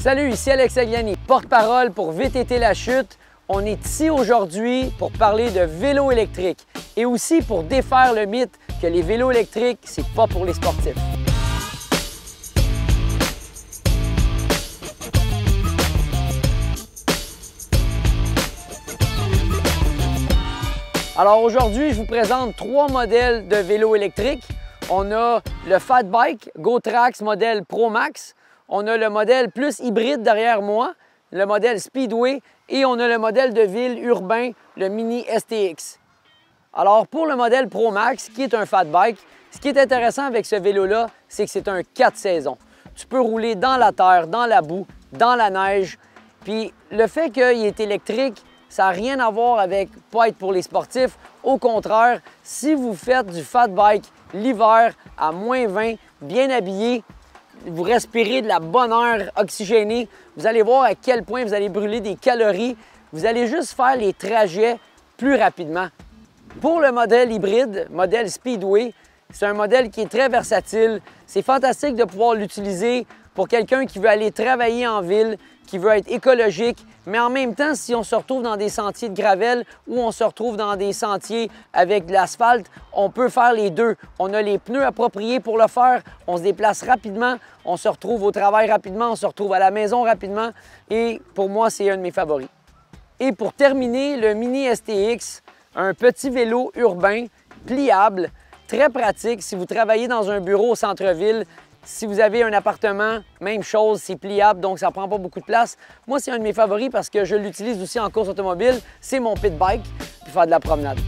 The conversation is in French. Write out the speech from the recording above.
Salut, ici Alex Agliani, porte-parole pour VTT La Chute. On est ici aujourd'hui pour parler de vélo électrique et aussi pour défaire le mythe que les vélos électriques, c'est pas pour les sportifs. Alors aujourd'hui, je vous présente 3 modèles de vélos électriques. On a le Fat Bike GoTrax modèle Pro Max. On a le modèle plus hybride derrière moi, le modèle Speedway, et on a le modèle de ville urbain, le Mini STX. Alors pour le modèle Pro Max, qui est un Fat Bike, ce qui est intéressant avec ce vélo-là, c'est que c'est un 4 saisons. Tu peux rouler dans la terre, dans la boue, dans la neige. Puis le fait qu'il est électrique, ça n'a rien à voir avec pas être pour les sportifs. Au contraire, si vous faites du Fat Bike l'hiver à moins 20, bien habillé, vous respirez de la bonne air oxygénée, vous allez voir à quel point vous allez brûler des calories. Vous allez juste faire les trajets plus rapidement. Pour le modèle hybride, modèle Speedway, c'est un modèle qui est très versatile. C'est fantastique de pouvoir l'utiliser pour quelqu'un qui veut aller travailler en ville, qui veut être écologique, mais en même temps, si on se retrouve dans des sentiers de gravel ou on se retrouve dans des sentiers avec de l'asphalte, on peut faire les deux. On a les pneus appropriés pour le faire, on se déplace rapidement, on se retrouve au travail rapidement, on se retrouve à la maison rapidement et pour moi, c'est un de mes favoris. Et pour terminer, le Mini STX, un petit vélo urbain, pliable, très pratique si vous travaillez dans un bureau au centre-ville. Si vous avez un appartement, même chose, c'est pliable, donc ça ne prend pas beaucoup de place. Moi, c'est un de mes favoris parce que je l'utilise aussi en course automobile. C'est mon pit bike, puis faire de la promenade.